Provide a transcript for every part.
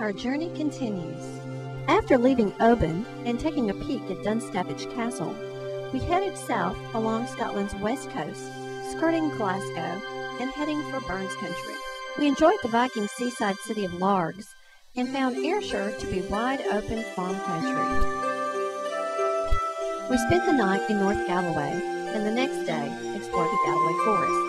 Our journey continues. After leaving Oban and taking a peek at Dunstafnage Castle, we headed south along Scotland's west coast, skirting Glasgow and heading for Burns country. We enjoyed the Viking seaside city of Largs and found Ayrshire to be wide open farm country. We spent the night in North Galloway and the next day explored the Galloway Forest.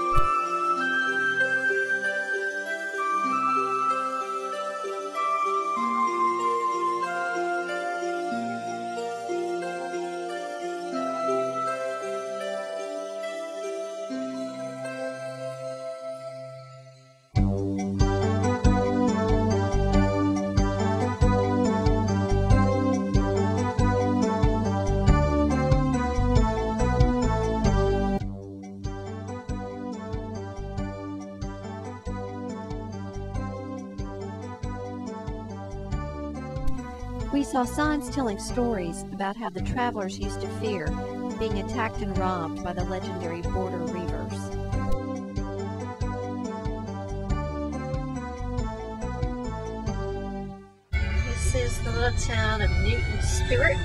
We saw signs telling stories about how the travelers used to fear being attacked and robbed by the legendary border reavers. This is the little town of Newton Stewart.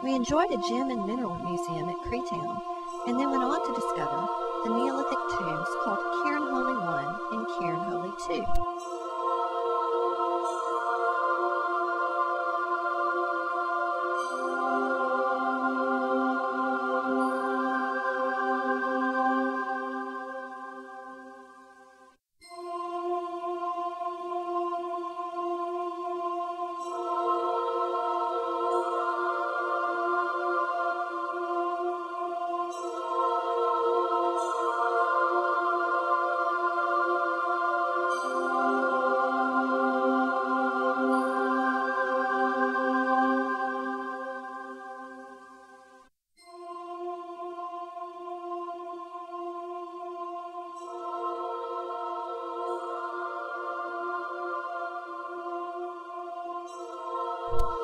We enjoyed a gem and mineral museum at Creetown and then went on to discover the Neolithic tombs called Cairnholy I and Cairnholy II.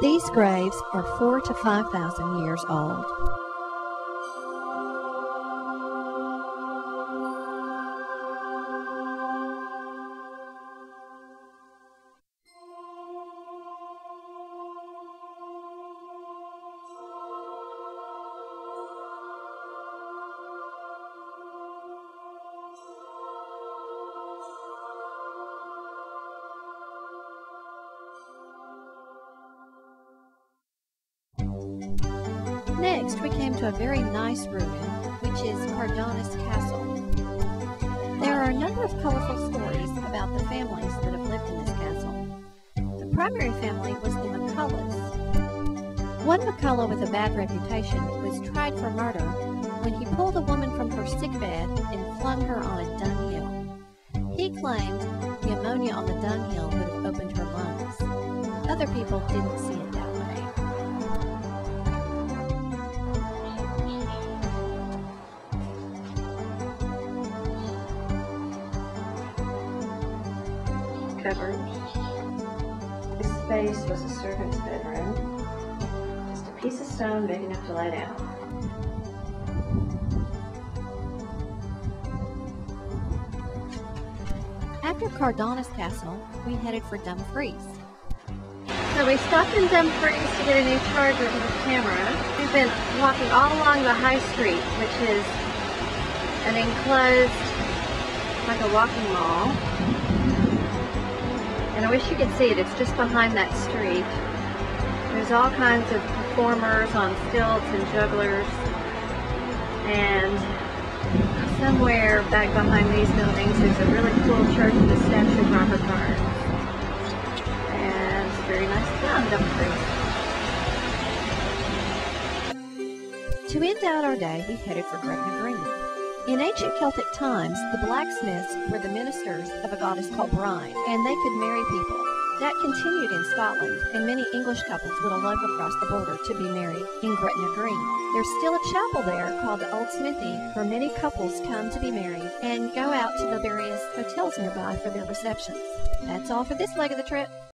These graves are 4,000 to 5,000 years old. Next, we came to a very nice ruin, which is Cardonis Castle. There are a number of colorful stories about the families that have lived in this castle. The primary family was the McCulloughs. One McCullough with a bad reputation was tried for murder when he pulled a woman from her sickbed and flung her on a dunghill. He claimed the ammonia on the dunghill would have opened her lungs. Other people didn't see it that way. Covered. This space was a servant's bedroom. Just a piece of stone big enough to lay down. After Cardonis Castle, we headed for Dumfries. So we stopped in Dumfries to get a new charger for the camera. We've been walking all along the High Street, which is an enclosed, like a walking mall. And I wish you could see it, it's just behind that street. There's all kinds of performers on stilts and jugglers. And somewhere back behind these buildings there's a really cool church with a statue of Robert Burns. And it's a very nice town, Dumfries. To end out our day, we headed for Gretna Green. In ancient Celtic times, the blacksmiths were the ministers of a goddess called Brine, and they could marry people. That continued in Scotland, and many English couples would elope across the border to be married in Gretna Green. There's still a chapel there called the Old Smithy, where many couples come to be married and go out to the various hotels nearby for their receptions. That's all for this leg of the trip.